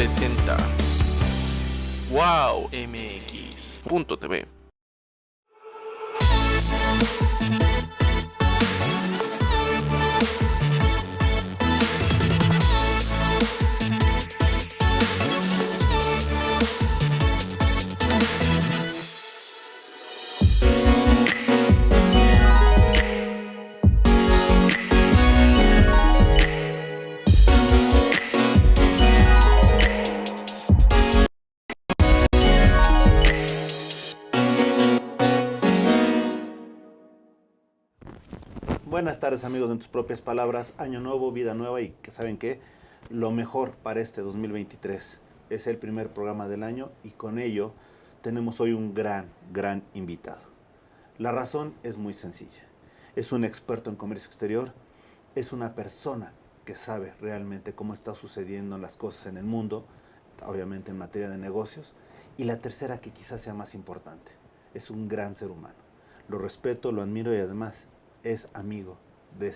presenta wowmx.tv. Buenas tardes, amigos, en tus propias palabras, año nuevo, vida nueva y que saben que lo mejor para este 2023 es el primer programa del año y con ello tenemos hoy un gran invitado. La razón es muy sencilla, es un experto en comercio exterior, es una persona que sabe realmente cómo está sucediendo las cosas en el mundo, obviamente en materia de negocios, y la tercera que quizás sea más importante, es un gran ser humano. Lo respeto, lo admiro y además es amigo de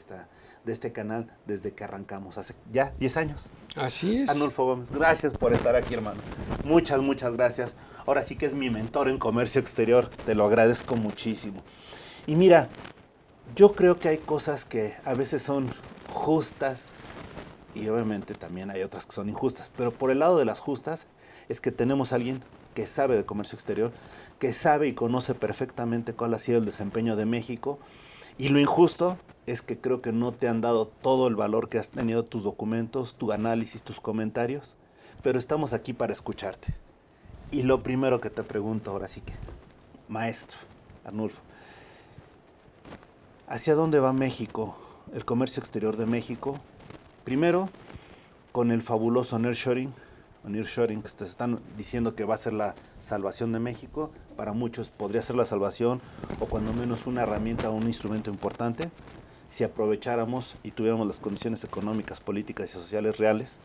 este canal desde que arrancamos hace ya 10 años. Así es. Arnulfo Gómez, gracias por estar aquí, hermano. Muchas gracias. Ahora sí que es mi mentor en comercio exterior, te lo agradezco muchísimo. Y mira, yo creo que hay cosas que a veces son justas y obviamente también hay otras que son injustas, pero por el lado de las justas es que tenemos a alguien que sabe de comercio exterior, que sabe y conoce perfectamente cuál ha sido el desempeño de México. Y lo injusto es que creo que no te han dado todo el valor que has tenido tus documentos, tu análisis, tus comentarios, pero estamos aquí para escucharte. Y lo primero que te pregunto ahora sí que, maestro Arnulfo, ¿hacia dónde va México, el comercio exterior de México? Primero, con el fabuloso nearshoring, que te están diciendo que va a ser la salvación de México. Para muchos podría ser la salvación o cuando menos una herramienta o un instrumento importante si aprovecháramos y tuviéramos las condiciones económicas, políticas y sociales reales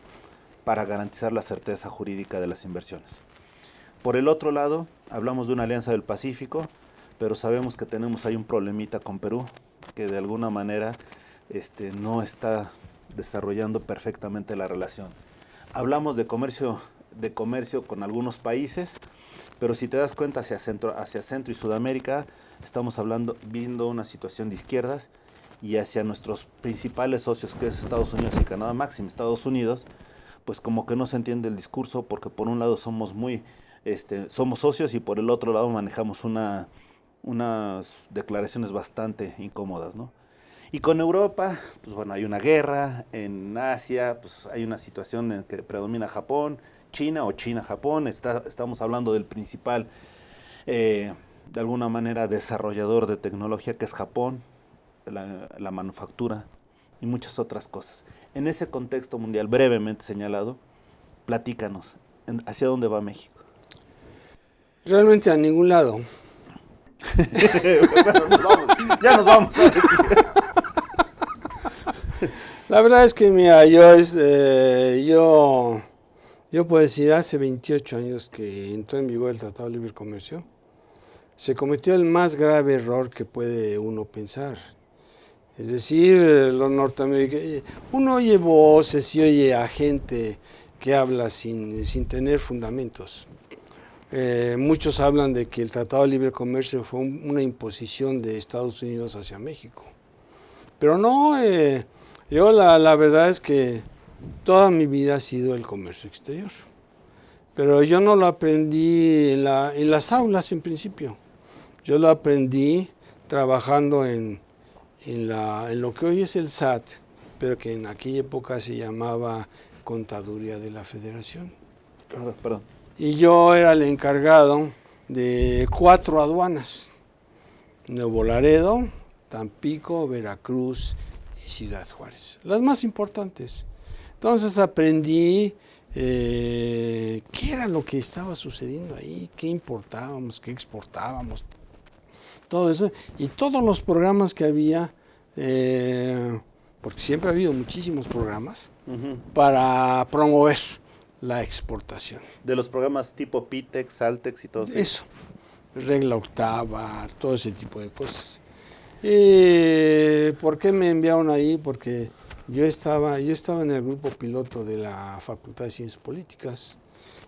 para garantizar la certeza jurídica de las inversiones. Por el otro lado, hablamos de una alianza del Pacífico, pero sabemos que tenemos ahí un problemita con Perú, que de alguna manera no está desarrollando perfectamente la relación. Hablamos de comercio con algunos países, pero si te das cuenta hacia Centro y Sudamérica estamos viendo una situación de izquierdas y hacia nuestros principales socios que es Estados Unidos y Canadá, máximo Estados Unidos, pues como que no se entiende el discurso porque por un lado somos somos socios y por el otro lado manejamos unas declaraciones bastante incómodas, ¿no? Y con Europa, pues bueno, hay una guerra, en Asia, pues hay una situación en que predomina Japón, China o China-Japón, estamos hablando del principal, de alguna manera, desarrollador de tecnología que es Japón, la manufactura y muchas otras cosas. En ese contexto mundial brevemente señalado, platícanos, ¿hacia dónde va México? Realmente a ningún lado. Ya nos vamos a decir. La verdad es que, mira, yo puedo decir, hace 28 años que entró en vigor el Tratado de Libre Comercio, se cometió el más grave error que puede uno pensar. Es decir, los norteamericanos, uno oye voces y oye a gente que habla sin tener fundamentos. Muchos hablan de que el Tratado de Libre Comercio fue una imposición de Estados Unidos hacia México. Pero no, yo la verdad es que toda mi vida ha sido el comercio exterior. Pero yo no lo aprendí en las aulas en principio. Yo lo aprendí trabajando en lo que hoy es el SAT, pero que en aquella época se llamaba Contaduría de la Federación. Perdón. Y yo era el encargado de 4 aduanas: Nuevo Laredo, Tampico, Veracruz y Ciudad Juárez, las más importantes. Entonces aprendí qué era lo que estaba sucediendo ahí, qué importábamos, qué exportábamos, todo eso, y todos los programas que había, porque siempre ha habido muchísimos programas para promover la exportación. De los programas tipo PITEX, Saltex y todo eso. Eso, regla octava, todo ese tipo de cosas. ¿Por qué me enviaron ahí? Porque yo estaba en el grupo piloto de la Facultad de Ciencias Políticas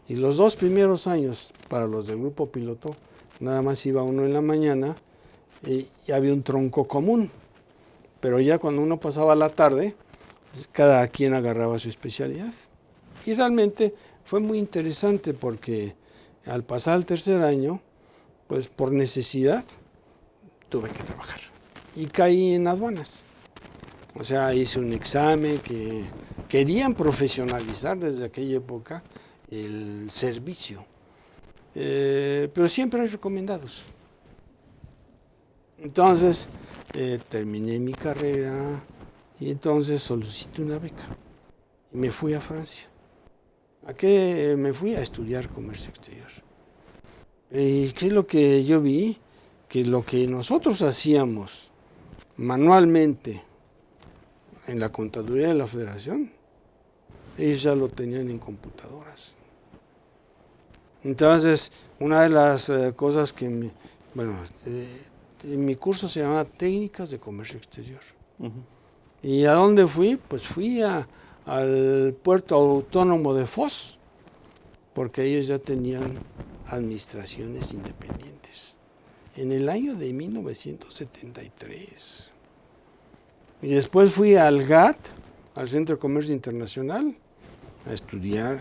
y los 2 primeros años para los del grupo piloto nada más iba uno en la mañana y había un tronco común, pero ya cuando uno pasaba la tarde, cada quien agarraba su especialidad. Y realmente fue muy interesante porque al pasar el tercer año, pues por necesidad tuve que trabajar y caí en aduanas. O sea, hice un examen que querían profesionalizar desde aquella época el servicio, pero siempre hay recomendados. Entonces, terminé mi carrera y entonces solicité una beca y me fui a Francia. ¿A qué me fui? A estudiar comercio exterior. ¿Y qué es lo que yo vi? Que lo que nosotros hacíamos manualmente en la contaduría de la Federación, ellos ya lo tenían en computadoras. Entonces, una de las cosas que, mi curso se llamaba Técnicas de Comercio Exterior. Uh-huh. ¿Y a dónde fui? Pues fui al puerto autónomo de Foz, porque ellos ya tenían administraciones independientes, en el año de 1973. Y después fui al GATT, al Centro de Comercio Internacional, a estudiar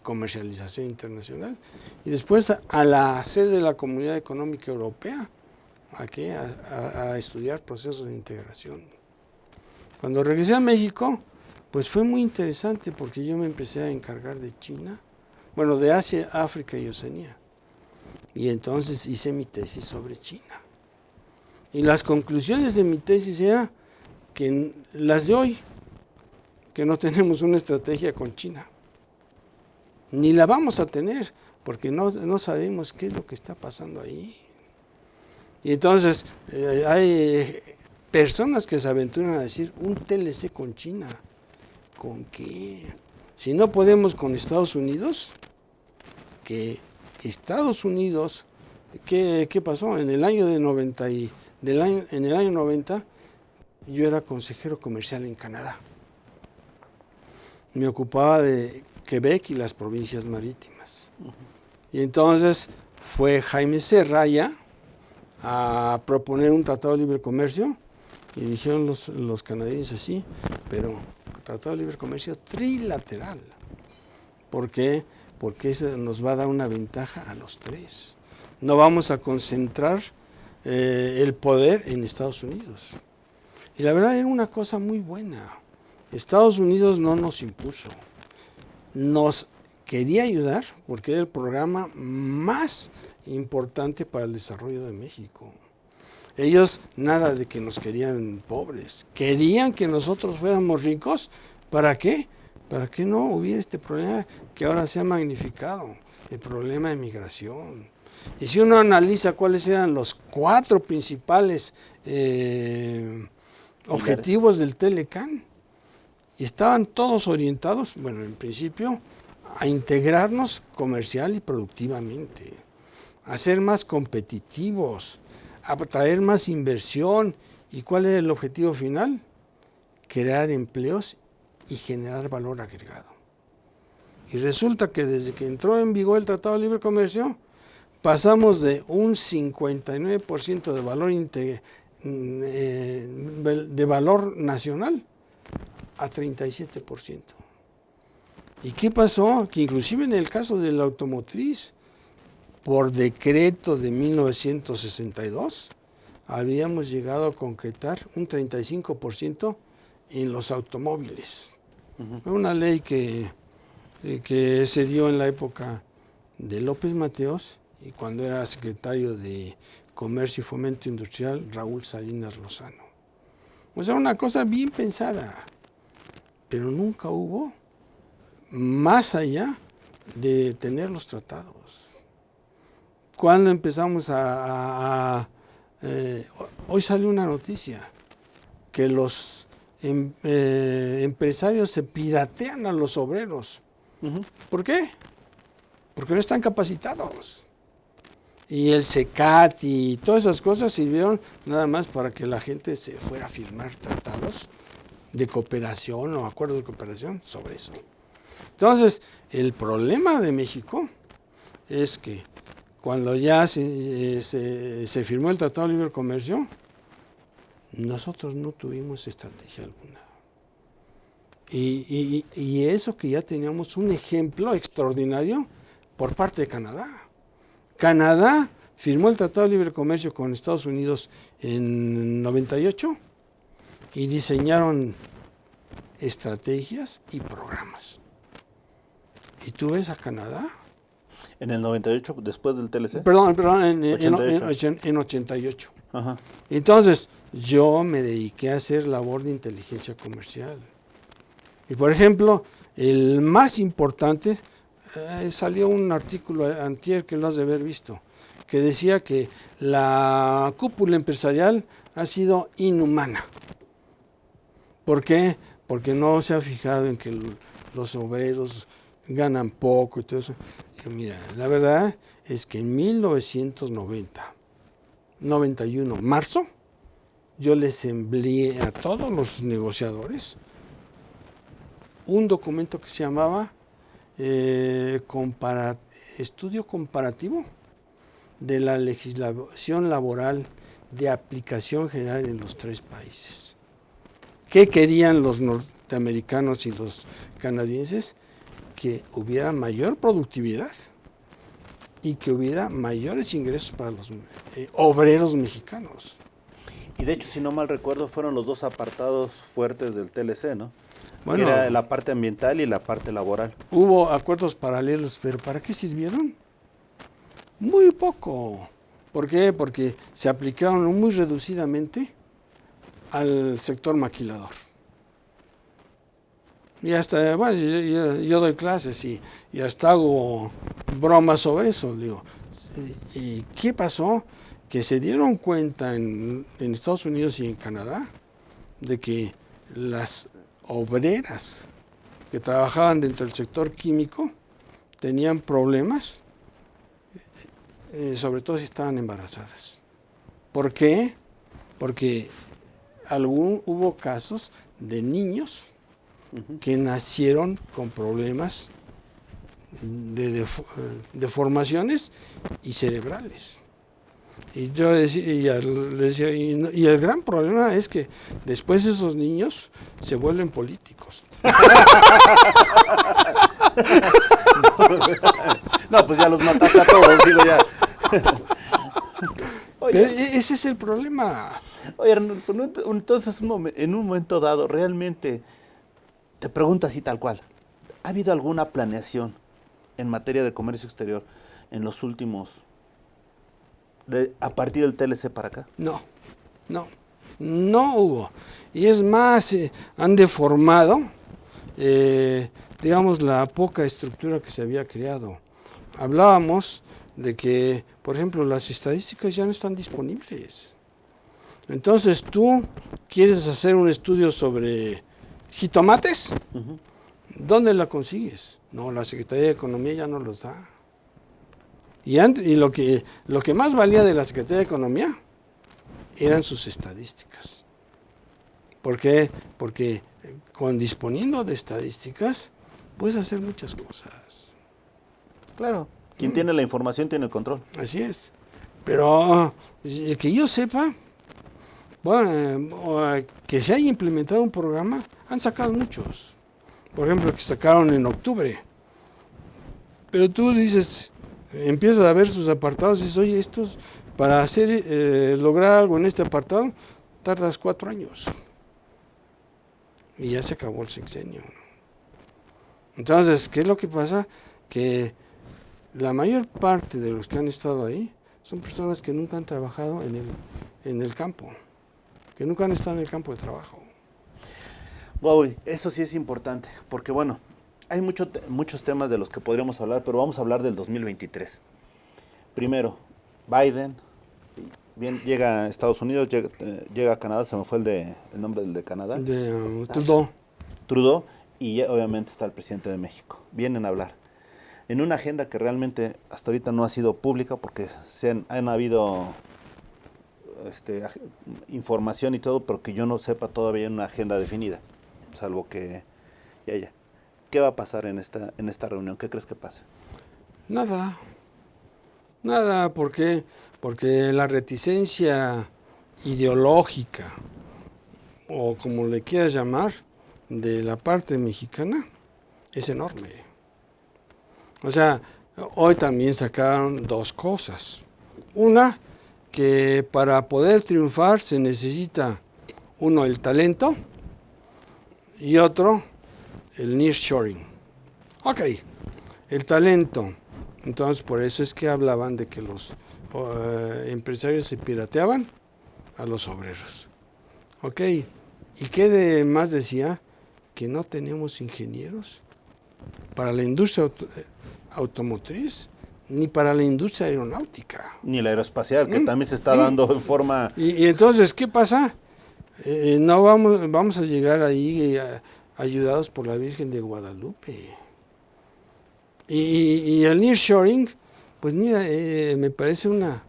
comercialización internacional. Y después a la sede de la Comunidad Económica Europea, a estudiar procesos de integración. Cuando regresé a México, pues fue muy interesante porque yo me empecé a encargar de China, de Asia, África y Oceanía. Y entonces hice mi tesis sobre China. Y las conclusiones de mi tesis eran que las de hoy, que no tenemos una estrategia con China, ni la vamos a tener, porque no sabemos qué es lo que está pasando ahí. Y entonces hay personas que se aventuran a decir un TLC con China. ¿Con qué? Si no podemos con Estados Unidos, que Estados Unidos, ¿qué pasó? En el año en el año 90, yo era consejero comercial en Canadá. Me ocupaba de Quebec y las provincias marítimas. Uh-huh. Y entonces fue Jaime Serraya a proponer un tratado de libre comercio y dijeron los canadienses sí, pero tratado de libre comercio trilateral. ¿Por qué? Porque eso nos va a dar una ventaja a los tres. No vamos a concentrar el poder en Estados Unidos. Y la verdad era una cosa muy buena. Estados Unidos no nos impuso. Nos quería ayudar porque era el programa más importante para el desarrollo de México. Ellos nada de que nos querían pobres. Querían que nosotros fuéramos ricos. ¿Para qué? Para que no hubiera este problema que ahora se ha magnificado, el problema de migración. Y si uno analiza cuáles eran los 4 principales objetivos del Telecán, y estaban todos orientados, en principio, a integrarnos comercial y productivamente, a ser más competitivos, a atraer más inversión. ¿Y cuál es el objetivo final? Crear empleos y generar valor agregado. Y resulta que desde que entró en vigor el Tratado de Libre Comercio, pasamos de un 59% de valor nacional a 37%. ¿Y qué pasó? Que inclusive en el caso de la automotriz, por decreto de 1962, habíamos llegado a concretar un 35% en los automóviles. Uh-huh. Fue una ley que se dio en la época de López Mateos y cuando era secretario de Comercio y Fomento Industrial, Raúl Salinas Lozano. O sea, una cosa bien pensada, pero nunca hubo más allá de tener los tratados. Cuando empezamos hoy salió una noticia que los empresarios se piratean a los obreros. Uh-huh. ¿Por qué? Porque no están capacitados. Y el CECAT y todas esas cosas sirvieron nada más para que la gente se fuera a firmar tratados de cooperación o acuerdos de cooperación sobre eso. Entonces, el problema de México es que cuando ya se firmó el Tratado de Libre Comercio, nosotros no tuvimos estrategia alguna. Y eso que ya teníamos un ejemplo extraordinario por parte de Canadá. Canadá firmó el Tratado de Libre Comercio con Estados Unidos en 98 y diseñaron estrategias y programas. ¿Y tú ves a Canadá? En el 98, después del TLC. Perdón, en 88. Ajá. Entonces, yo me dediqué a hacer labor de inteligencia comercial. Y por ejemplo, el más importante, salió un artículo antier que lo has de haber visto, que decía que la cúpula empresarial ha sido inhumana. ¿Por qué? Porque no se ha fijado en que los obreros ganan poco y todo eso. Y mira, la verdad es que en 1991, marzo, yo les envié a todos los negociadores un documento que se llamaba Estudio Comparativo de la Legislación Laboral de Aplicación General en los 3 países. ¿Qué querían los norteamericanos y los canadienses? Que hubiera mayor productividad y que hubiera mayores ingresos para los obreros mexicanos. Y de hecho, si no mal recuerdo, fueron los 2 apartados fuertes del TLC, ¿no? Bueno, que era la parte ambiental y la parte laboral. Hubo acuerdos paralelos, pero ¿para qué sirvieron? Muy poco. ¿Por qué? Porque se aplicaron muy reducidamente al sector maquilador. Y hasta, bueno, yo doy clases y hasta hago bromas sobre eso, digo. ¿Y qué pasó? Que se dieron cuenta en Estados Unidos y en Canadá de que las obreras que trabajaban dentro del sector químico tenían problemas, sobre todo si estaban embarazadas. ¿Por qué? Porque hubo casos de niños que nacieron con problemas de deformaciones y cerebrales. Y yo decía, y el gran problema es que después esos niños se vuelven políticos. No, pues ya los mataste a todos, digo ya. Oye, ese es el problema. Oye, entonces en un momento dado, realmente, te pregunto así tal cual, ¿ha habido alguna planeación en materia de comercio exterior en los últimos, a partir del TLC para acá? No hubo. Y es más, han deformado, digamos, la poca estructura que se había creado. Hablábamos de que, por ejemplo, las estadísticas ya no están disponibles. Entonces, tú quieres hacer un estudio sobre jitomates, ¿dónde la consigues? No, la Secretaría de Economía ya no los da. Y lo que más valía de la Secretaría de Economía eran sus estadísticas. ¿Por qué? Porque disponiendo de estadísticas puedes hacer muchas cosas. Claro, quien tiene la información tiene el control. Así es. Pero que yo sepa, bueno, que se haya implementado un programa, han sacado muchos. Por ejemplo, que sacaron en octubre. Pero tú dices, empiezas a ver sus apartados y dices, oye, estos, para lograr algo en este apartado, tardas 4 años. Y ya se acabó el sexenio. Entonces, ¿qué es lo que pasa? Que la mayor parte de los que han estado ahí son personas que nunca han trabajado en el campo, que nunca han estado en el campo de trabajo. Wow, eso sí es importante, porque bueno, hay muchos temas de los que podríamos hablar, pero vamos a hablar del 2023. Primero, Biden, llega a Estados Unidos, llega a Canadá, se me fue el nombre del de Canadá. Trudeau. Trudeau, y obviamente está el presidente de México. Vienen a hablar en una agenda que realmente hasta ahorita no ha sido pública, porque han habido información y todo, pero que yo no sepa todavía una agenda definida. salvo que ya. ¿Qué va a pasar en esta reunión? ¿Qué crees que pase? Nada, ¿por qué? Porque la reticencia ideológica, o como le quieras llamar, de la parte mexicana es enorme. O sea, hoy también sacaron dos cosas. Una, que para poder triunfar se necesita, uno, el talento, y otro, el nearshoring. Ok, el talento. Entonces, por eso es que hablaban de que los empresarios se pirateaban a los obreros. Ok, ¿y qué más decía? Que no tenemos ingenieros para la industria automotriz ni para la industria aeronáutica. Ni la aeroespacial, que también se está dando en forma... Y entonces, ¿qué pasa? No vamos a llegar ahí ayudados por la Virgen de Guadalupe. Y el nearshoring, pues mira, me parece una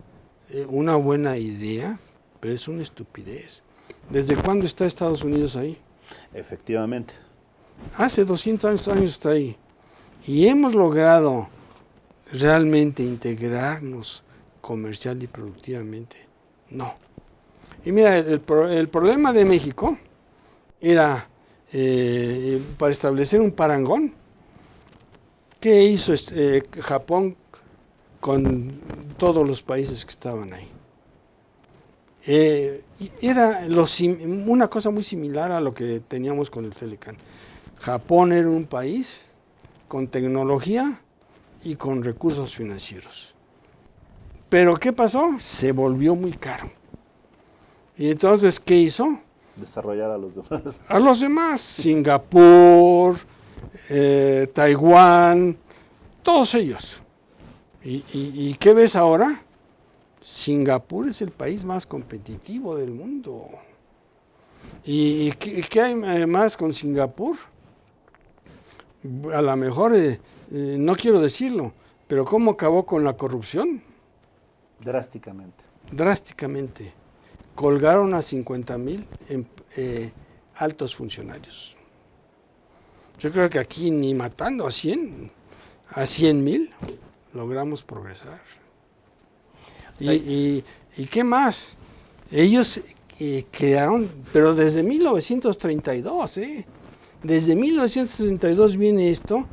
buena idea, pero es una estupidez. ¿Desde cuándo está Estados Unidos ahí? Efectivamente. Hace 200 años está ahí. Y hemos logrado realmente integrarnos comercial y productivamente. No. Y mira, el problema de México era, para establecer un parangón, ¿qué hizo Japón con todos los países que estaban ahí? Era una cosa muy similar a lo que teníamos con el Telecan. Japón era un país con tecnología y con recursos financieros. Pero ¿qué pasó? Se volvió muy caro. Y entonces, ¿qué hizo? Desarrollar a los demás. A los demás, Singapur, Taiwán, todos ellos. ¿Y qué ves ahora? Singapur es el país más competitivo del mundo. ¿Y qué hay más con Singapur? A lo mejor, no quiero decirlo, pero ¿cómo acabó con la corrupción? Drásticamente. Colgaron a 50,000 altos funcionarios. Yo creo que aquí ni matando a 100,000 logramos progresar. Sí. ¿Y qué más? Ellos crearon, pero desde 1932, desde 1932 viene esto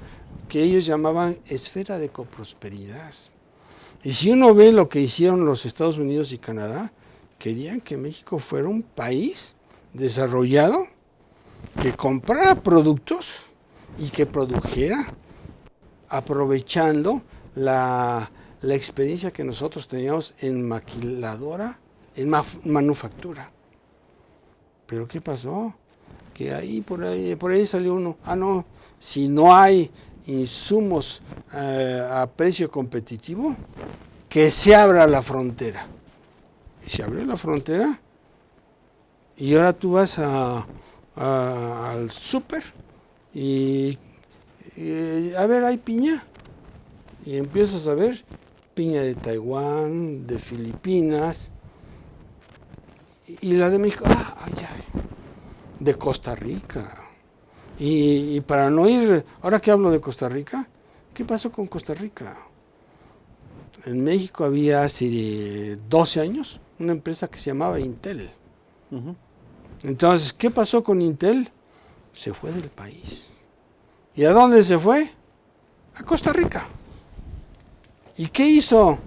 que ellos llamaban esfera de coprosperidad. Y si uno ve lo que hicieron los Estados Unidos y Canadá, querían que México fuera un país desarrollado, que comprara productos y que produjera, aprovechando la experiencia que nosotros teníamos en maquiladora, en manufactura. ¿Pero qué pasó? Que por ahí salió uno, no, si no hay insumos a precio competitivo, que se abra la frontera. Y se abrió la frontera y ahora tú vas al súper y a ver, hay piña. Y empiezas a ver piña de Taiwán, de Filipinas, y la de México, de Costa Rica. Y para no ir, ahora que hablo de Costa Rica, ¿qué pasó con Costa Rica? En México había hace 12 años una empresa que se llamaba Intel. Uh-huh. Entonces, ¿qué pasó con Intel? Se fue del país. ¿Y a dónde se fue? A Costa Rica. ¿Y qué hizo?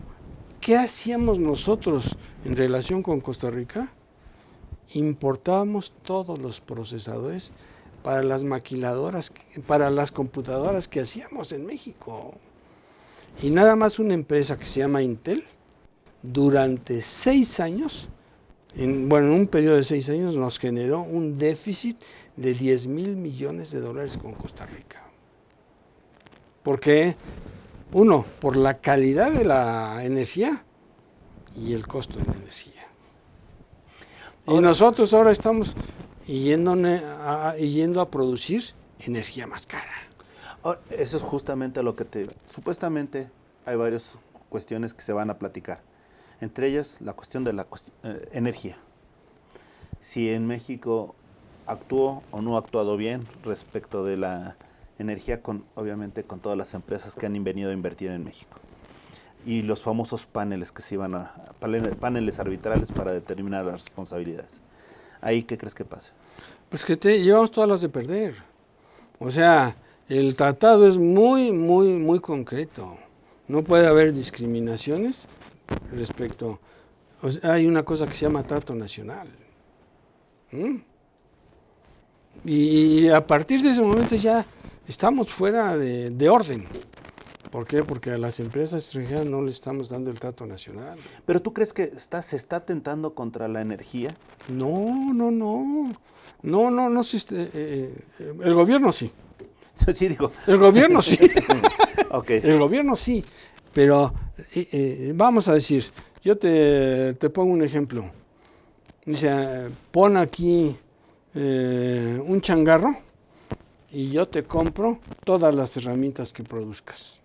¿Qué hacíamos nosotros en relación con Costa Rica? Importábamos todos los procesadores para las maquiladoras, para las computadoras que hacíamos en México. Y nada más una empresa que se llama Intel, durante 6 años, en un periodo de 6 años, nos generó un déficit de $10,000 millones con Costa Rica. ¿Por qué? Uno, por la calidad de la energía y el costo de la energía. Y nosotros ahora estamos yendo a producir energía más cara. Eso es justamente lo que supuestamente hay varias cuestiones que se van a platicar. Entre ellas, la cuestión de la energía. Si en México actuó o no ha actuado bien respecto de la energía, obviamente con todas las empresas que han venido a invertir en México. Y los famosos paneles que se iban a, paneles arbitrales para determinar las responsabilidades. ¿Ahí qué crees que pasa? Pues que llevamos todas las de perder. O sea, el tratado es muy concreto. No puede haber discriminaciones respecto. O sea, hay una cosa que se llama trato nacional. Y a partir de ese momento ya estamos fuera de orden. ¿Por qué? Porque a las empresas extranjeras no les estamos dando el trato nacional. ¿Pero tú crees que se está atentando contra la energía? No. No, el gobierno sí. Sí, digo. El gobierno sí. Ok. El gobierno sí. Pero vamos a decir, yo te pongo un ejemplo. Dice, pon aquí un changarro y yo te compro todas las herramientas que produzcas.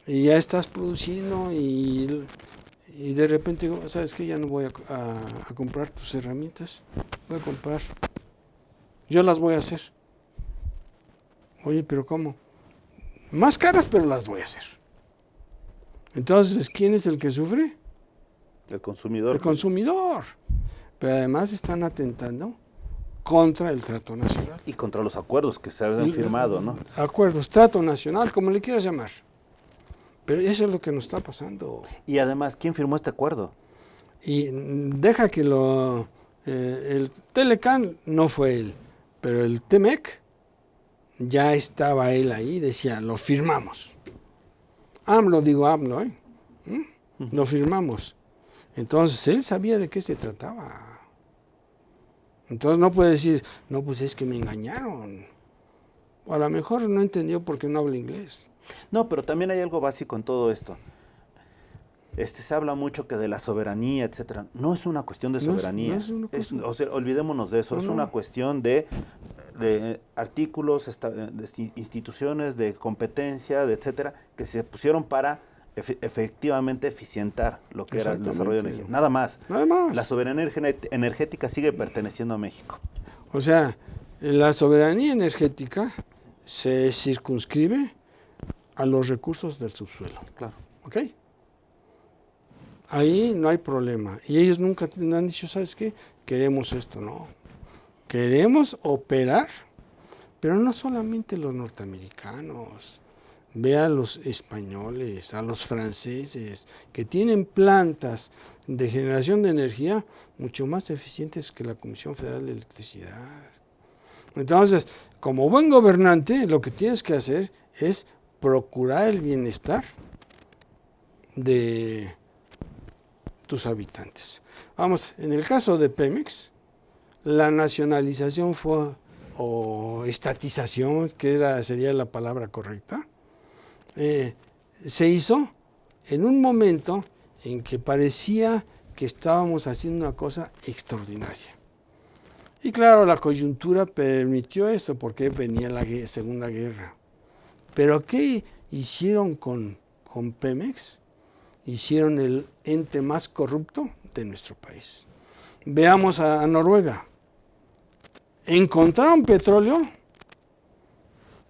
Y ya estás produciendo y de repente digo, ¿sabes qué? Ya no voy a comprar tus herramientas. Voy a comprar. Yo las voy a hacer. Oye, ¿pero cómo? Más caras, pero las voy a hacer. Entonces, ¿quién es el que sufre? El consumidor. El consumidor. Pero además están atentando contra el trato nacional. Y contra los acuerdos que se han firmado, ¿no? Acuerdos, trato nacional, como le quieras llamar. Pero eso es lo que nos está pasando. Y además, ¿quién firmó este acuerdo? Y deja que el Telecán no fue él, pero el Temec ya estaba él ahí, decía, lo firmamos. AMLO, lo firmamos. Entonces, él sabía de qué se trataba. Entonces, no puede decir, no, pues es que me engañaron. O a lo mejor no entendió porque no habla inglés. No, pero también hay algo básico en todo esto. Se habla mucho que de la soberanía, etcétera. No es una cuestión de soberanía. O sea, olvidémonos de eso. Es una cuestión de artículos, de instituciones, de competencia, etcétera, que se pusieron para efectivamente eficientar lo que era el desarrollo de energía. Nada más. La soberanía energética sigue perteneciendo a México. O sea, la soberanía energética se circunscribe a los recursos del subsuelo. Claro. ¿Ok? Ahí no hay problema. Y ellos nunca han dicho, ¿sabes qué? Queremos esto, no. Queremos operar, pero no solamente los norteamericanos. Ve a los españoles, a los franceses, que tienen plantas de generación de energía mucho más eficientes que la Comisión Federal de Electricidad. Entonces, como buen gobernante, lo que tienes que hacer es procurar el bienestar de tus habitantes. Vamos, en el caso de Pemex, la nacionalización fue, o estatización, que sería la palabra correcta, se hizo en un momento en que parecía que estábamos haciendo una cosa extraordinaria. Y claro, la coyuntura permitió eso porque venía la Segunda Guerra. Pero ¿qué hicieron con Pemex? Hicieron el ente más corrupto de nuestro país. Veamos a Noruega. Encontraron petróleo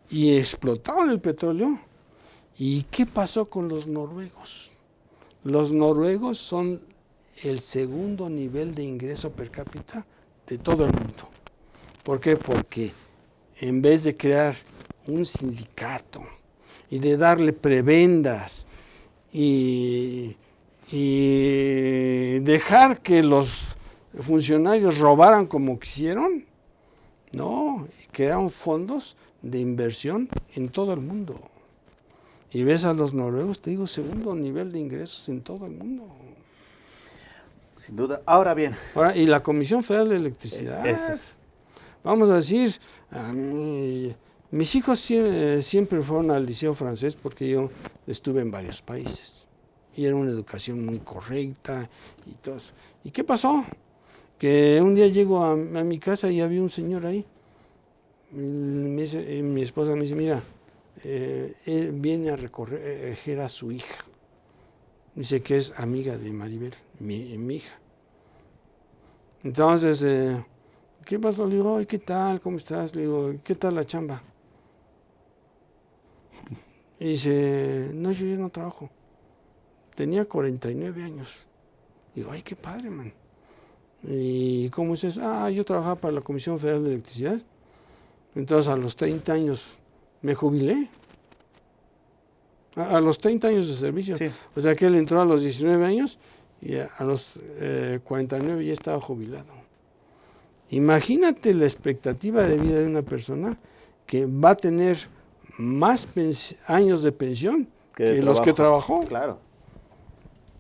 y explotaron el petróleo. ¿Y qué pasó con los noruegos? Los noruegos son el segundo nivel de ingreso per cápita de todo el mundo. ¿Por qué? Porque en vez de crear un sindicato y de darle prebendas y dejar que los funcionarios robaran como quisieron, no, crearon fondos de inversión en todo el mundo. Y ves a los noruegos, te digo, segundo nivel de ingresos en todo el mundo. Sin duda. Ahora bien. Y la Comisión Federal de Electricidad. Vamos a decir, mis hijos siempre fueron al liceo francés porque yo estuve en varios países. Y era una educación muy correcta y todo eso. ¿Y qué pasó? Que un día llego a mi casa y había un señor ahí. Mi esposa me dice, mira, él viene a recoger a su hija. Dice que es amiga de Maribel, mi hija. Entonces, ¿Qué pasó? Le digo, "Ay, ¿qué tal? ¿Cómo estás?" Le digo, "¿Qué tal la chamba?" Y dice, "No, yo ya no trabajo." Tenía 49 años. Digo, "Ay, qué padre, man." ¿Y cómo es eso? Yo trabajaba para la Comisión Federal de Electricidad. Entonces a los 30 años me jubilé. A los 30 años de servicio. Sí. O sea que él entró a los 19 años y a los 49 ya estaba jubilado. Imagínate la expectativa de vida de una persona que va a tener más años de pensión que los que trabajó. Claro.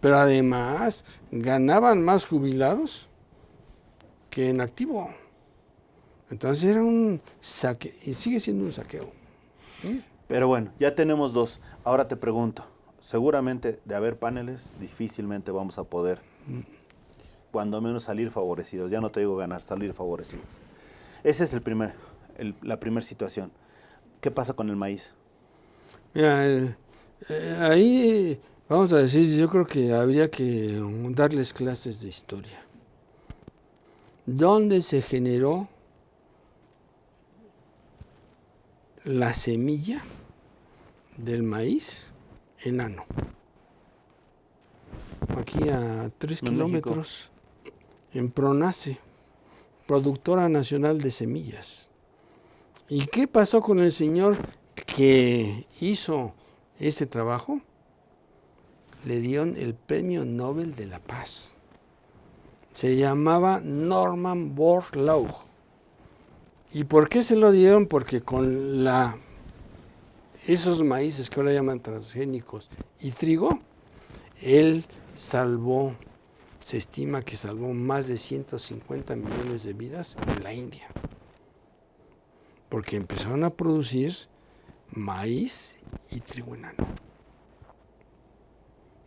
Pero además ganaban más jubilados que en activo. Entonces era un saqueo, y sigue siendo un saqueo. Pero bueno, ya tenemos dos. Ahora te pregunto, seguramente de haber paneles, difícilmente vamos a poder, cuando menos salir favorecidos. Ya no te digo ganar, salir favorecidos. Esa es la primera situación. ¿Qué pasa con el maíz? Mira, ahí vamos a decir, yo creo que habría que darles clases de historia. ¿Dónde se generó la semilla del maíz enano? Aquí a 3 kilómetros, en Pronace, Productora Nacional de Semillas. ¿Y qué pasó con el señor que hizo ese trabajo? Le dieron el Premio Nobel de la Paz. Se llamaba Norman Borlaug. ¿Y por qué se lo dieron? Porque con esos maíces que ahora llaman transgénicos y trigo, él se estima que salvó más de 150 millones de vidas en la India. Porque empezaron a producir maíz y trigo enano.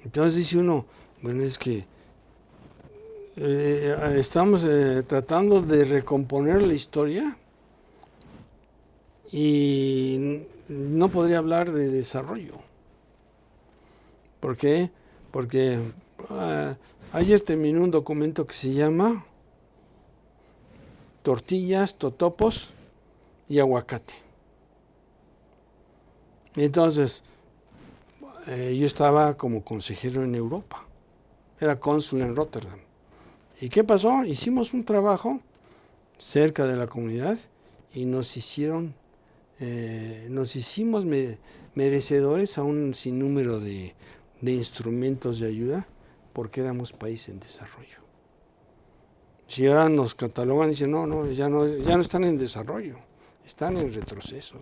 Entonces dice uno, bueno, es que estamos tratando de recomponer la historia y no podría hablar de desarrollo. ¿Por qué? Porque ayer terminé un documento que se llama Tortillas, Totopos y Aguacate. Entonces, yo estaba como consejero en Europa, era cónsul en Rotterdam. ¿Y qué pasó? Hicimos un trabajo cerca de la comunidad y nos hicimos merecedores a un sinnúmero de instrumentos de ayuda porque éramos país en desarrollo. Si ahora nos catalogan y dicen, no, ya no están en desarrollo, están en retroceso.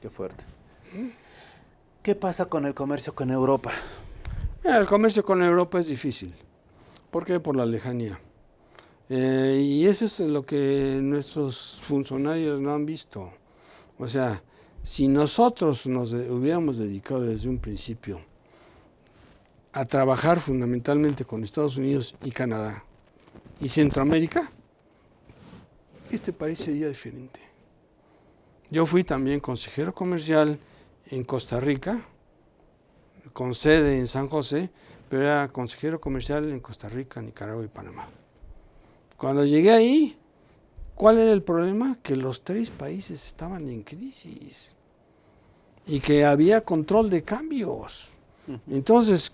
Qué fuerte. ¿Qué pasa con el comercio con Europa? El comercio con Europa es difícil. ¿Por qué? Por la lejanía. Y eso es lo que nuestros funcionarios no han visto. O sea, si nosotros nos hubiéramos dedicado desde un principio a trabajar fundamentalmente con Estados Unidos y Canadá y Centroamérica, este país sería diferente. Yo fui también consejero comercial en Costa Rica, con sede en San José, pero era consejero comercial en Costa Rica, Nicaragua y Panamá. Cuando llegué ahí, ¿cuál era el problema? Que los 3 países estaban en crisis y que había control de cambios. Entonces,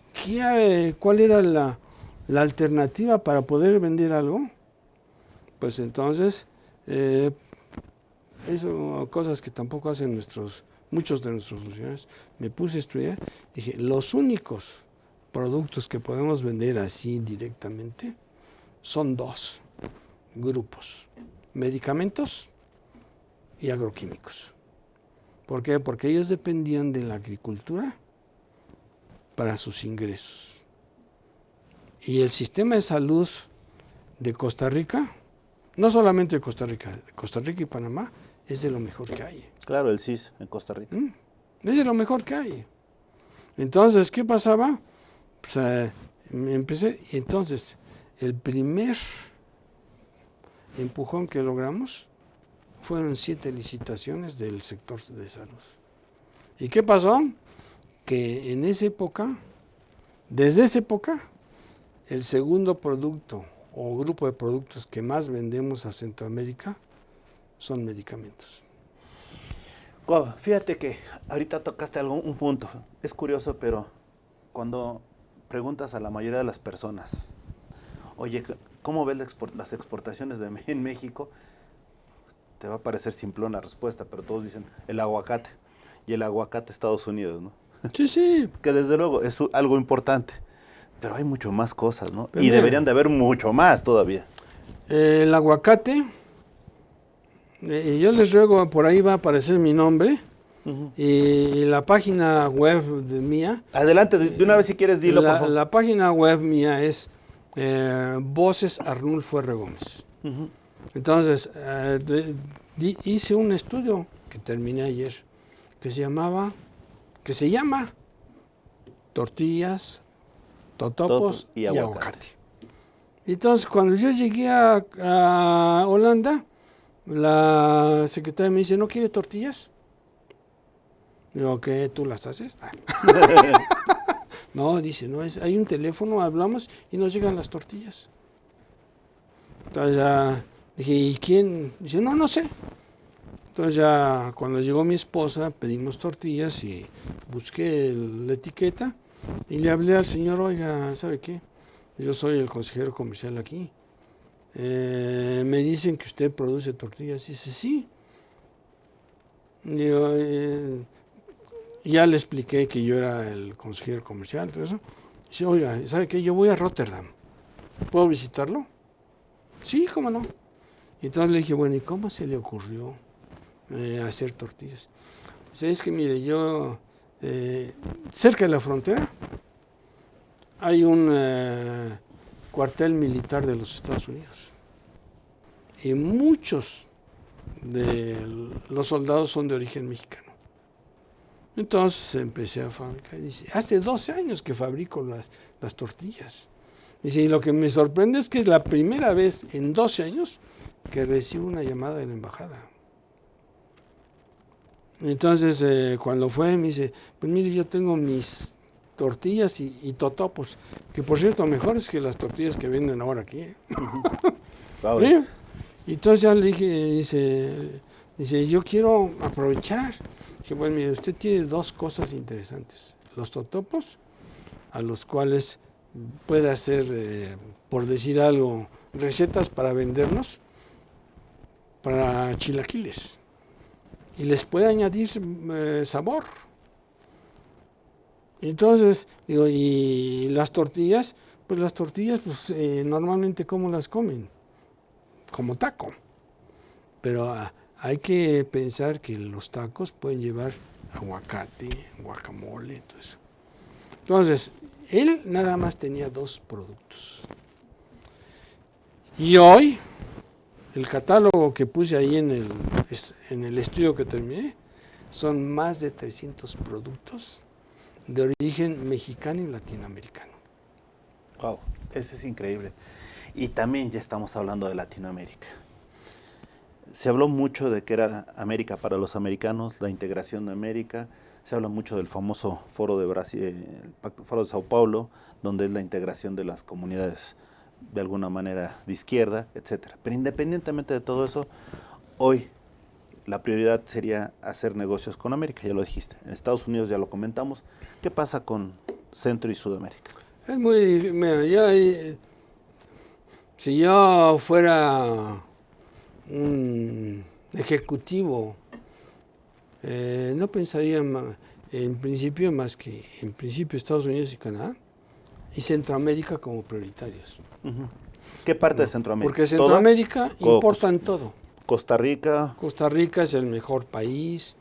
¿cuál era la alternativa para poder vender algo? Pues entonces, eso, cosas que tampoco hacen muchos de nuestros funcionarios, me puse a estudiar, dije, los únicos productos que podemos vender así directamente son 2 grupos, medicamentos y agroquímicos. ¿Por qué? Porque ellos dependían de la agricultura para sus ingresos. Y el sistema de salud de Costa Rica, no solamente Costa Rica y Panamá, es de lo mejor que hay. Claro, el CIS en Costa Rica. Es de lo mejor que hay. Entonces, ¿qué pasaba? Pues empecé, y entonces, el primer empujón que logramos fueron 7 licitaciones del sector de salud. ¿Y qué pasó? Que desde esa época, el segundo producto o grupo de productos que más vendemos a Centroamérica son medicamentos. Wow, fíjate que ahorita tocaste un punto. Es curioso, pero cuando preguntas a la mayoría de las personas, oye, ¿cómo ves las exportaciones en México? Te va a parecer simplón la respuesta, pero todos dicen el aguacate. Y el aguacate Estados Unidos, ¿no? Sí, sí. Que desde luego es algo importante. Pero hay mucho más cosas, ¿no? Pero y mira, deberían de haber mucho más todavía. El aguacate, yo les ruego, por ahí va a aparecer mi nombre, y la página web mía. Adelante, de una vez si quieres dilo, por favor. La página web mía es Voces Arnulfo R. Gómez. Entonces, hice un estudio que terminé ayer, que se llama Tortillas, Totopos y Aguacate. Entonces, cuando yo llegué a Holanda, la secretaria me dice, ¿no quiere tortillas? Digo, ¿qué? ¿Tú las haces? No, dice, no, hay un teléfono, hablamos y nos llegan las tortillas. Entonces ya dije, ¿y quién? Dice, no sé. Entonces ya cuando llegó mi esposa, pedimos tortillas y busqué la etiqueta y le hablé al señor, oiga, ¿sabe qué? Yo soy el consejero comercial aquí. Me dicen que usted produce tortillas. Dice, sí. Digo, ya le expliqué que yo era el consejero comercial, todo eso. Dice, oiga, ¿sabe qué? Yo voy a Rotterdam. ¿Puedo visitarlo? Sí, cómo no. Y entonces le dije, bueno, ¿y cómo se le ocurrió hacer tortillas? Dice, es que mire, yo, cerca de la frontera, hay un cuartel militar de los Estados Unidos. Y muchos de los soldados son de origen mexicano. Entonces empecé a fabricar. Dice, hace 12 años que fabrico las tortillas. Dice, y lo que me sorprende es que es la primera vez en 12 años que recibo una llamada de la embajada. Entonces, cuando fue, me dice, pues mire, yo tengo mis tortillas y totopos, que por cierto, mejores que las tortillas que venden ahora aquí. ¿Sí? Y entonces ya le dije, dice, yo quiero aprovechar. Dije, bueno, mire, usted tiene dos cosas interesantes. Los totopos, a los cuales puede hacer, por decir algo, recetas para vendernos, para chilaquiles. Y les puede añadir sabor. Entonces, digo, ¿y las tortillas? Pues las tortillas, pues, normalmente, ¿cómo las comen? Como taco. Pero hay que pensar que los tacos pueden llevar aguacate, guacamole, todo eso. Entonces, él nada más tenía 2 productos. Y hoy, el catálogo que puse ahí en el estudio que terminé, son más de 300 productos de origen mexicano y latinoamericano. Wow, eso es increíble. Y también ya estamos hablando de Latinoamérica. Se habló mucho de que era América para los americanos, la integración de América. Se habla mucho del famoso Foro de Brasil, el Foro de Sao Paulo, donde es la integración de las comunidades de alguna manera de izquierda, etcétera. Pero independientemente de todo eso, hoy la prioridad sería hacer negocios con América, ya lo dijiste. En Estados Unidos ya lo comentamos. ¿Qué pasa con Centro y Sudamérica? Es muy difícil. Mira, si yo fuera un ejecutivo, no pensaría en principio más que en principio Estados Unidos y Canadá y Centroamérica como prioritarios. ¿Qué parte de Centroamérica? Porque Centroamérica importan todo. Costa Rica. Costa Rica es el mejor país,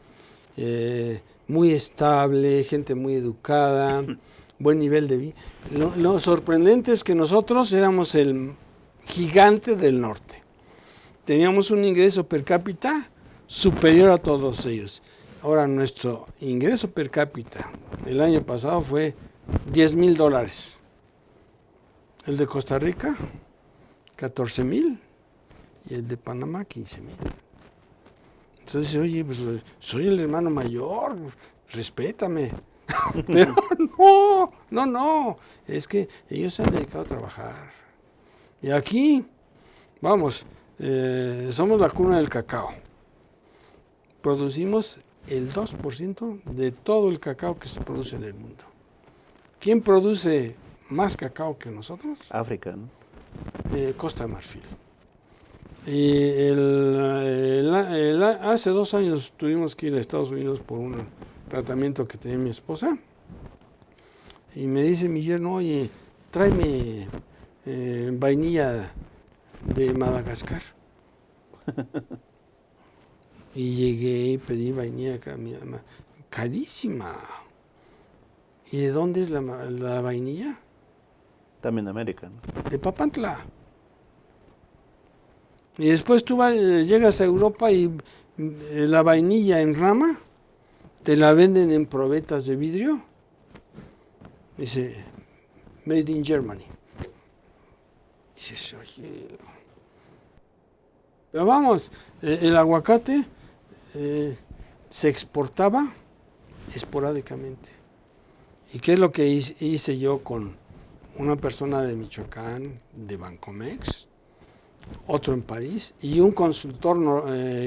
muy estable, gente muy educada, buen nivel de vida. Lo sorprendente es que nosotros éramos el gigante del norte. Teníamos un ingreso per cápita superior a todos ellos. Ahora, nuestro ingreso per cápita el año pasado fue $10,000. El de Costa Rica, 14,000. Y el de Panamá, 15,000. Entonces, oye, pues soy el hermano mayor, respétame. Pero no, es que ellos se han dedicado a trabajar. Y aquí, vamos, somos la cuna del cacao. Producimos el 2% de todo el cacao que se produce en el mundo. ¿Quién produce más cacao que nosotros? África, ¿no? Costa de Marfil. Y hace 2 años tuvimos que ir a Estados Unidos por un tratamiento que tenía mi esposa. Y me dice mi yerno, oye, tráeme vainilla de Madagascar. Y llegué y pedí vainilla carísima. ¿Y de dónde es la vainilla? También de América, ¿no? De Papantla. Y después tú llegas a Europa y la vainilla en rama te la venden en probetas de vidrio. Dice, made in Germany. Dices, oye. Pero vamos, el aguacate se exportaba esporádicamente. ¿Y qué es lo que hice yo con una persona de Michoacán, de Bancomex, otro en París, y un consultor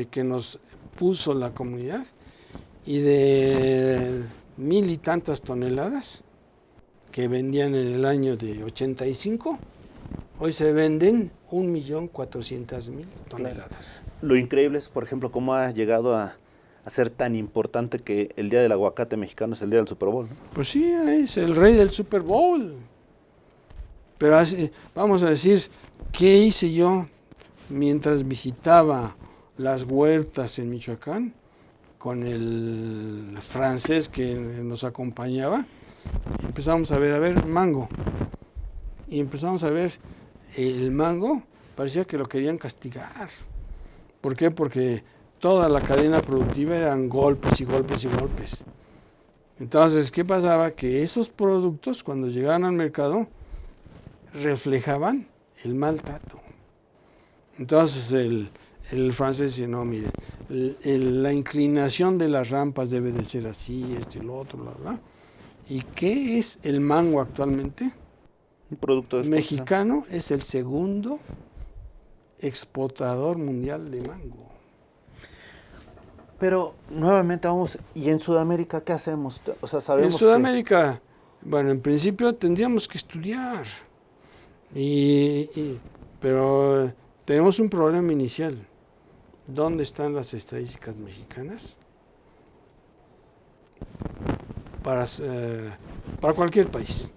que nos puso la comunidad, y de 1,000 y tantas toneladas que vendían en el año de 85, hoy se venden 1,400,000 toneladas. Lo increíble es, por ejemplo, cómo ha llegado a ser tan importante que el día del aguacate mexicano es el día del Super Bowl, ¿no? Pues sí, es el rey del Super Bowl. Pero vamos a decir, ¿qué hice yo mientras visitaba las huertas en Michoacán con el francés que nos acompañaba? Empezamos a ver mango. Y empezamos a ver el mango, parecía que lo querían castigar. ¿Por qué? Porque toda la cadena productiva eran golpes y golpes y golpes. Entonces, ¿qué pasaba? Que esos productos, cuando llegaban al mercado, reflejaban el maltrato. Entonces, el francés dice, no, mire, la inclinación de las rampas debe de ser así, esto y lo otro, bla, bla. ¿Y qué es el mango actualmente? Un producto de Mexicano es el segundo exportador mundial de mango. Pero nuevamente vamos, ¿y en Sudamérica qué hacemos? O sea, sabemos en Sudamérica, bueno, en principio tendríamos que estudiar, pero tenemos un problema inicial. ¿Dónde están las estadísticas mexicanas? Para cualquier país.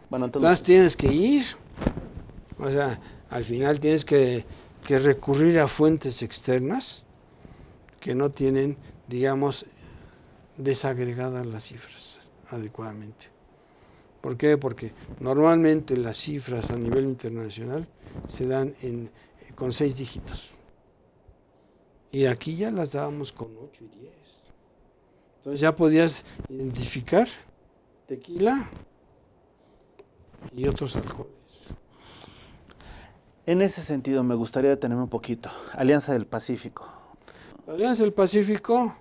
Bueno, entonces tienes que ir, o sea, al final tienes que recurrir a fuentes externas que no tienen, digamos, desagregadas las cifras adecuadamente. ¿Por qué? Porque normalmente las cifras a nivel internacional se dan con 6 dígitos. Y aquí ya las dábamos con 8 y 10. Entonces ya podías identificar tequila y otros alcoholes. En ese sentido, me gustaría detenerme un poquito. Alianza del Pacífico. La Alianza del Pacífico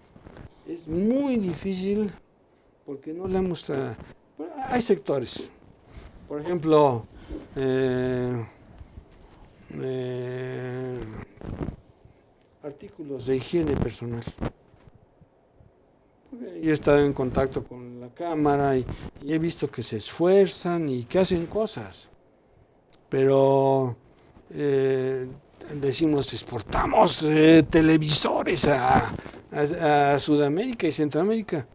es muy difícil porque no la hemos... hay sectores. Por ejemplo, artículos de higiene personal. Yo he estado en contacto con la Cámara y he visto que se esfuerzan y que hacen cosas. Pero decimos, exportamos televisores a Sudamérica y Centroamérica.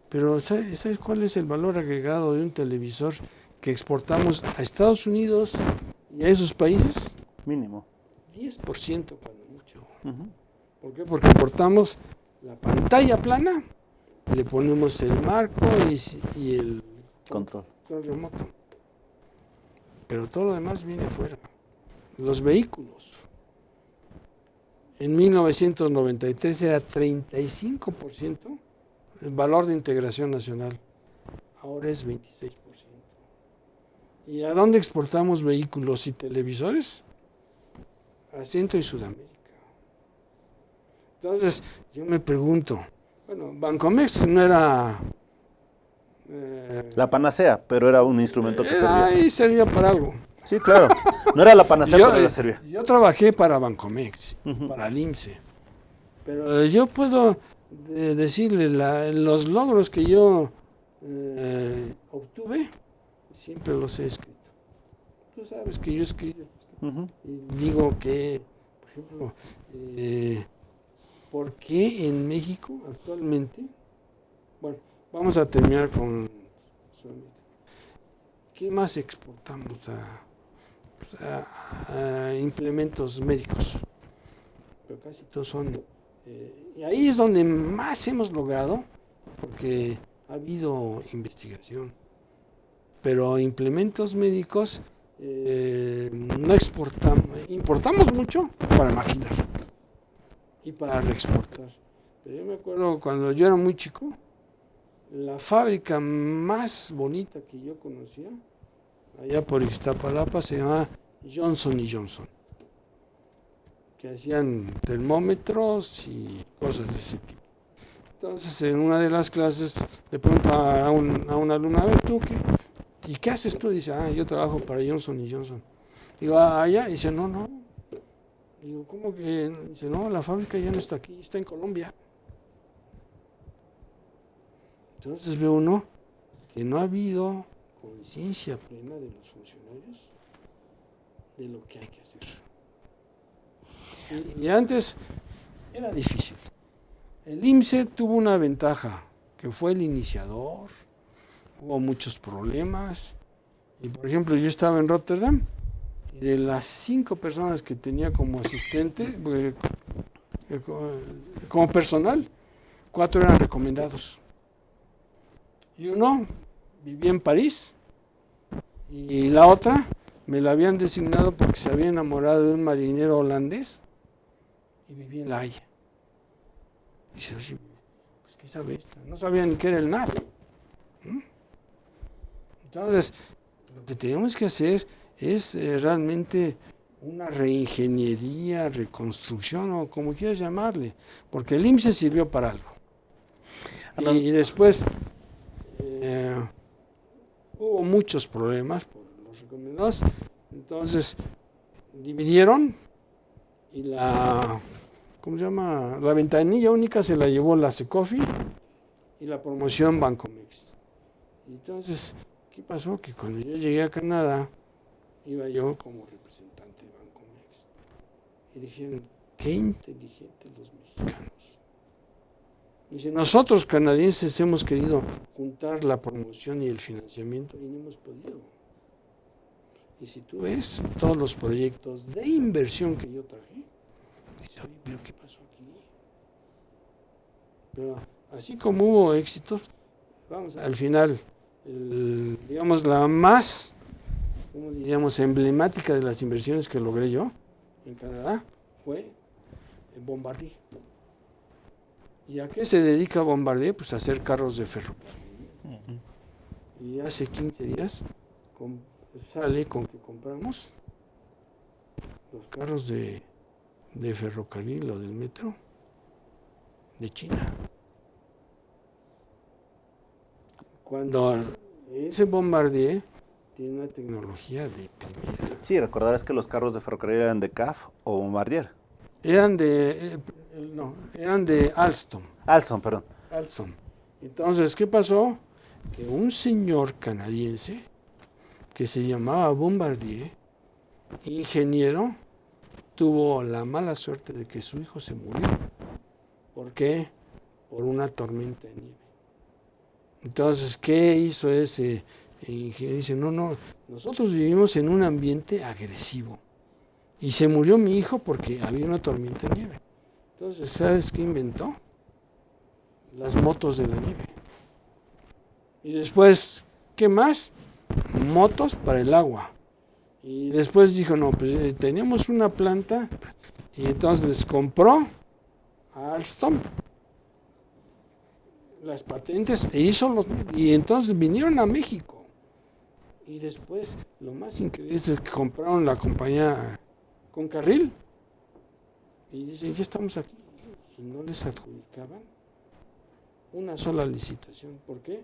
Pero ¿sabes cuál es el valor agregado de un televisor que exportamos a Estados Unidos y a esos países? Mínimo. 10% cuando mucho. Uh-huh. ¿Por qué? Porque importamos la pantalla plana, le ponemos el marco y el control remoto. Pero todo lo demás viene fuera. Los vehículos. En 1993 era 35% el valor de integración nacional. Ahora es 26%. ¿Y a dónde exportamos vehículos y televisores? A Centro y Sudamérica. Entonces, yo me pregunto, bueno, Bancomex no era... la panacea, pero era un instrumento que servía. Ahí servía para algo. Sí, claro. No era la panacea, pero la servía. Yo trabajé para Bancomex, Ujú. para el IMSSE. Pero yo puedo decirle los logros que yo obtuve, siempre los he escrito. Tú sabes que yo escribo. Ujú. Y digo que, por ejemplo, ¿por qué en México actualmente? Bueno, vamos a terminar con Sudamérica. ¿Qué más exportamos a implementos médicos? Pero casi todos son. Y ahí es donde más hemos logrado, porque ha habido investigación. Pero implementos médicos no exportamos, importamos mucho para maquinar y para reexportar. Pero yo me acuerdo cuando yo era muy chico, la fábrica más bonita que yo conocía, allá por Iztapalapa, se llamaba Johnson & Johnson, que hacían termómetros y cosas de ese tipo. Entonces, en una de las clases le pregunto a un alumno, a ver, ¿tú qué? ¿Y qué haces tú? Dice, yo trabajo para Johnson & Johnson. Digo, allá. Dice, no. Digo, ¿cómo que? Dice, no, la fábrica ya no está aquí, está en Colombia. Entonces ve uno que no ha habido conciencia plena de los funcionarios de lo que hay que hacer. Y antes era difícil. El IMSSE tuvo una ventaja, que fue el iniciador. Hubo muchos problemas. Y por ejemplo, yo estaba en Rotterdam y de las 5 personas que tenía como asistente, como personal, 4 eran recomendados. Y uno vivía en París y la otra me la habían designado porque se había enamorado de un marinero holandés y vivía en La Haya. Y dice, oye, pues ¿qué sabe esta? No sabía ni qué era el NAP. Entonces, lo que tenemos que hacer es realmente una reingeniería, reconstrucción o como quieras llamarle, porque el IMSSE sirvió para algo. Y después hubo muchos problemas por los recomendados, entonces dividieron y ¿cómo se llama? La ventanilla única se la llevó la Secofi y la promoción Bancomex. Entonces, ¿qué pasó? Que cuando yo llegué a Canadá, iba yo como representante de Bancomex. Y dijeron, qué inteligentes los mexicanos. Dice, nosotros canadienses hemos querido juntar la promoción y el financiamiento y no hemos podido. Y si tú ves todos los proyectos de inversión que yo traje, dices, oye, pero ¿qué pasó aquí? Pero así como hubo éxitos, vamos, al final, digamos, la más, como diríamos, emblemática de las inversiones que logré yo en Canadá fue el Bombardier. ¿Y a qué se dedica Bombardier? Pues a hacer carros de ferrocarril. Y hace 15 días sale con que compramos los carros de ferrocarril o del metro de China. Cuando ese Bombardier tiene una tecnología de primera. Sí, recordarás que los carros de ferrocarril eran de CAF o Bombardier. Eran de Alstom. Alstom, perdón. Alstom. Entonces, ¿qué pasó? Que un señor canadiense que se llamaba Bombardier, ingeniero, tuvo la mala suerte de que su hijo se murió. ¿Por qué? Por una tormenta de nieve. Entonces, ¿qué hizo ese ingeniero? Dice, no, nosotros vivimos en un ambiente agresivo. Y se murió mi hijo porque había una tormenta de nieve. Entonces, ¿sabes qué inventó? Las motos de la nieve. Y después, ¿qué más? Motos para el agua. Y después dijo, no, pues teníamos una planta y entonces compró a Alstom las patentes y entonces vinieron a México. Y después, lo más increíble es que compraron la compañía Concarril y dicen, ya estamos aquí. Y no les adjudicaban una sola licitación. ¿Por qué?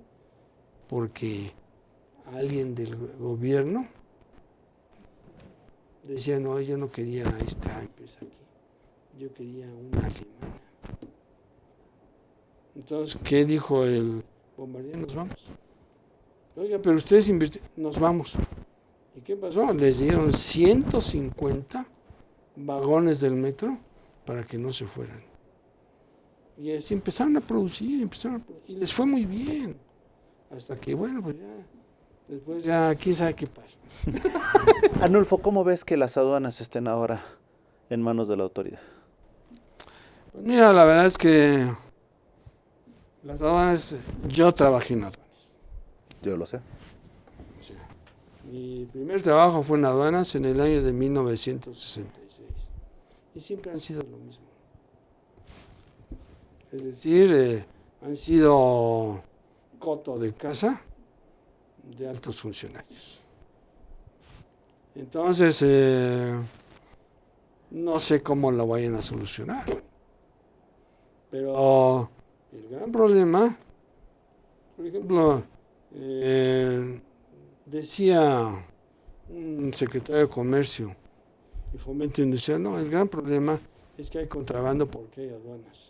Porque alguien del gobierno decía, no, yo no quería esta empresa aquí, yo quería una alemana. Entonces, ¿qué dijo el Bombardier? Nos vamos. Oiga, pero ustedes invirtieron, nos vamos. ¿Y qué pasó? Les dieron 150 vagones del metro para que no se fueran. Y así empezaron a producir, y les fue muy bien. Hasta que, bueno, pues ya, después ya, quién sabe qué pasa. Arnulfo, ¿cómo ves que las aduanas estén ahora en manos de la autoridad? Pues mira, la verdad es que las aduanas, yo trabajé en aduanas. Yo lo sé. O sea, mi primer trabajo fue en aduanas en el año de 1966. Y siempre han sido lo mismo. Es decir, han sido coto de casa de altos funcionarios. Entonces, no sé cómo lo vayan a solucionar. Pero el gran problema, por ejemplo, decía un secretario de Comercio y Fomento Industrial, no, el gran problema es que hay contrabando porque hay aduanas.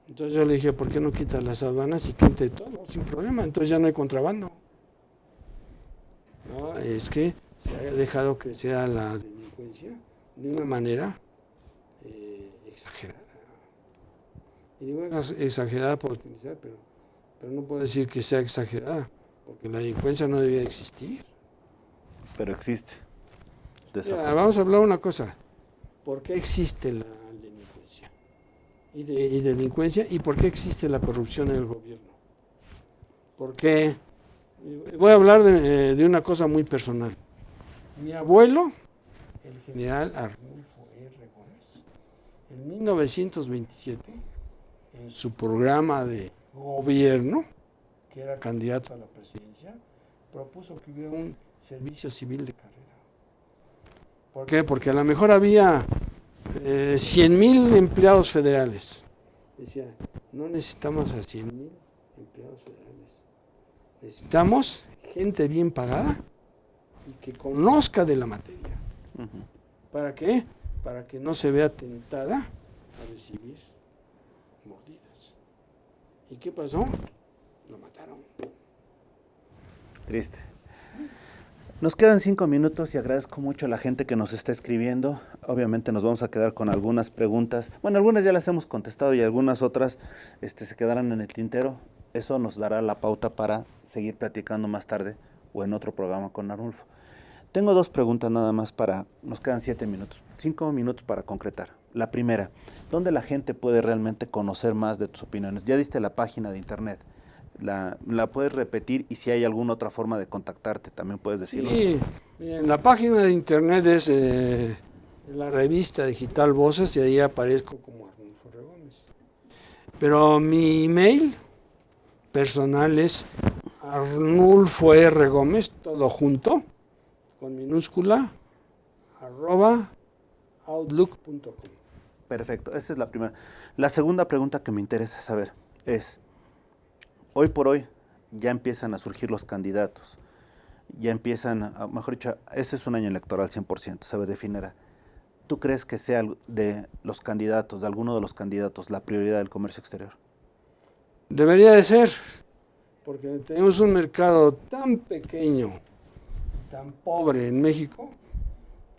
Entonces yo le dije, ¿por qué no quitas las aduanas y quite todo sin problema? Entonces ya no hay contrabando. No, es que se haya dejado crecer la delincuencia de una manera exagerada. Y digo exagerada por utilizar, pero no puedo decir que sea exagerada, porque la delincuencia no debía existir. Pero existe. Mira, vamos a hablar una cosa. ¿Por qué existe la delincuencia? Y delincuencia, ¿y por qué existe la corrupción en el gobierno? Porque voy a hablar de una cosa muy personal. Mi abuelo, el general Arnulfo R. Gómez, en 1927, en su programa de gobierno, que era candidato a la presidencia, propuso que hubiera un servicio civil de carrera. ¿Por qué? Porque a lo mejor había 100,000 empleados federales. Decía, no necesitamos a 100,000 empleados federales. Necesitamos gente bien pagada y que conozca de la materia. Uh-huh. ¿Para qué? Para que no se vea tentada a recibir mordidas. ¿Y qué pasó? Lo mataron. Triste. Nos quedan 5 minutos y agradezco mucho a la gente que nos está escribiendo. Obviamente nos vamos a quedar con algunas preguntas. Bueno, algunas ya las hemos contestado y algunas otras se quedarán en el tintero. Eso nos dará la pauta para seguir platicando más tarde o en otro programa con Arnulfo. Tengo 2 preguntas nada más nos quedan 7 minutos, 5 minutos para concretar. La primera, ¿dónde la gente puede realmente conocer más de tus opiniones? Ya diste la página de internet. La puedes repetir y si hay alguna otra forma de contactarte también puedes decirlo. Sí, miren, la página de internet es la revista digital Voces y ahí aparezco como Arnulfo R. Gómez. Pero mi email personal es Arnulfo R. Gómez, todo junto, con minúscula, @outlook.com. Perfecto, esa es la primera. La segunda pregunta que me interesa saber es, hoy por hoy ya empiezan a surgir los candidatos, ya empiezan, mejor dicho, ese es un año electoral 100%, se definirá. ¿Tú crees que sea de los candidatos, de alguno de los candidatos, la prioridad del comercio exterior? Debería de ser, porque tenemos un mercado tan pequeño, tan pobre en México,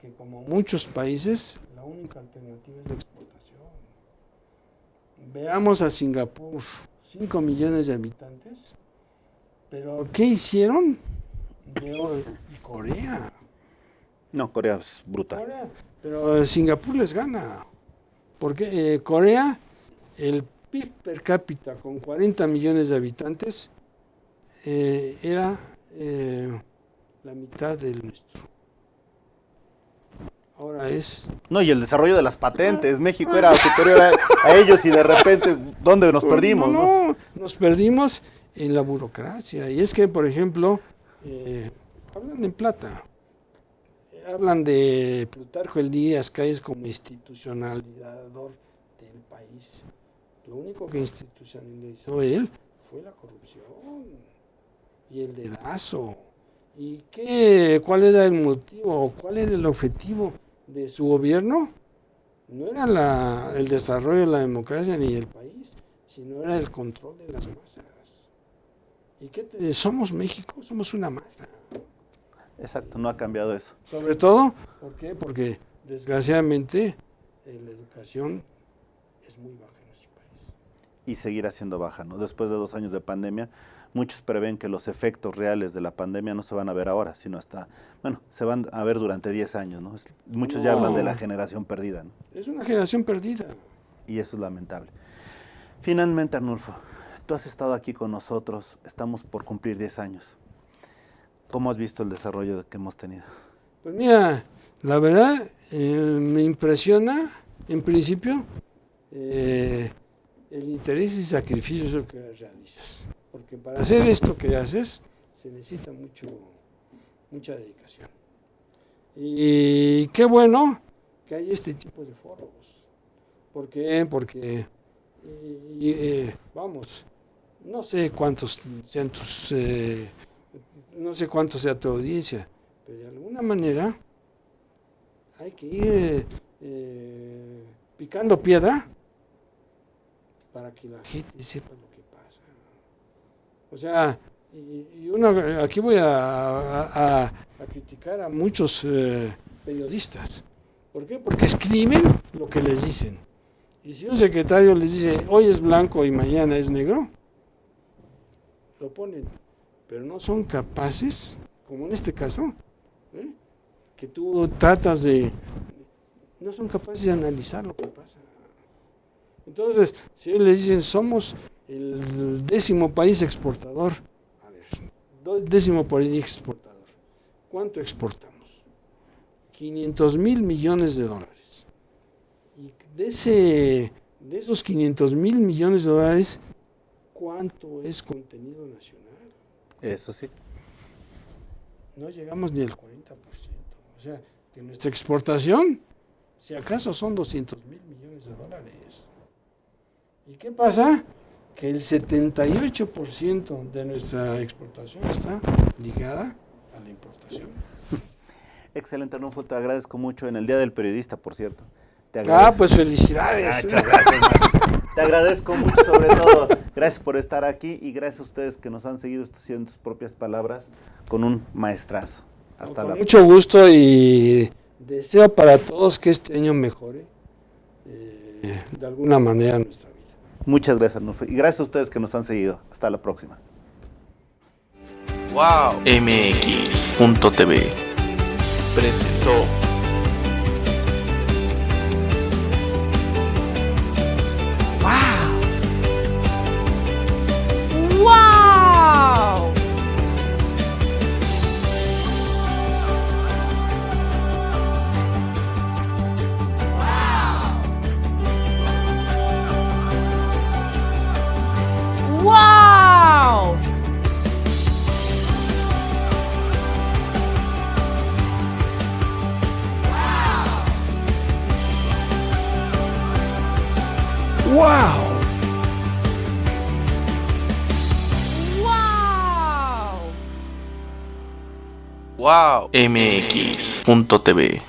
que como muchos países, la única alternativa es la exportación. Veamos a Singapur, 5 millones de habitantes, pero ¿qué hicieron? Corea. No, Corea es brutal. Pero Singapur les gana, porque Corea, el PIB per cápita con 40 millones de habitantes, era la mitad del nuestro. Ahora es... No, y el desarrollo de las patentes. México era superior a ellos y de repente, ¿dónde nos perdimos? No, nos perdimos en la burocracia. Y es que, por ejemplo, hablan en plata. Hablan de Plutarco Elías Calles como institucionalizador del país. Lo único que institucionalizó él fue la corrupción y el dedazo ¿Y cuál era el motivo o cuál era el objetivo de su gobierno? No era el desarrollo de la democracia ni del país, sino era el control de las masas. ¿Y somos México? Somos una masa. Exacto, no ha cambiado eso. Sobre todo, ¿por qué? Porque desgraciadamente la educación es muy baja en nuestro país. Y seguirá siendo baja, ¿no? Después de 2 años de pandemia, muchos prevén que los efectos reales de la pandemia no se van a ver ahora, sino se van a ver durante 10 años, ¿no? Muchos ya hablan de la generación perdida, ¿no? Es una generación perdida. Y eso es lamentable. Finalmente, Arnulfo, tú has estado aquí con nosotros, estamos por cumplir 10 años. ¿Cómo has visto el desarrollo que hemos tenido? Pues mira, la verdad me impresiona, en principio, el interés y sacrificio que realizas. Porque para hacer esto que haces se necesita mucha dedicación. Y qué bueno que hay este tipo de foros. ¿Por qué? Porque, vamos, no sé cuántos sean no sé cuánto sea tu audiencia, pero de alguna manera hay que ir picando piedra para que la gente sepa lo que pasa. O sea, aquí voy a criticar a muchos periodistas. ¿Por qué? Porque escriben lo que les dicen. Y si un secretario les dice, hoy es blanco y mañana es negro, lo ponen. Pero no son capaces, como en este caso, que tú tratas no son capaces de analizar lo que pasa. Entonces, si ellos les dicen, somos el 10º país exportador, a ver, 10º país exportador, ¿cuánto exportamos? 500,000 millones de dólares. Y de esos 500,000 millones de dólares, ¿cuánto es contenido nacional? Eso sí. No llegamos ni al 40%. O sea, que nuestra exportación, si acaso son 200,000 millones de dólares. ¿Y qué pasa? Que el 78% de nuestra exportación está ligada a la importación. Excelente, Arnulfo, te agradezco mucho. En el Día del Periodista, por cierto. Te agradezco. Pues felicidades. Muchas gracias, maestro. Te agradezco mucho, sobre todo. Gracias por estar aquí y gracias a ustedes que nos han seguido haciendo tus propias palabras con un maestrazo. Hasta la próxima. Mucho gusto y deseo para todos que este año mejore de alguna manera nuestra vida. Muchas gracias, Arnulfo. Y gracias a ustedes que nos han seguido. Hasta la próxima. Wow. MX.tv presentó Wow MX.tv.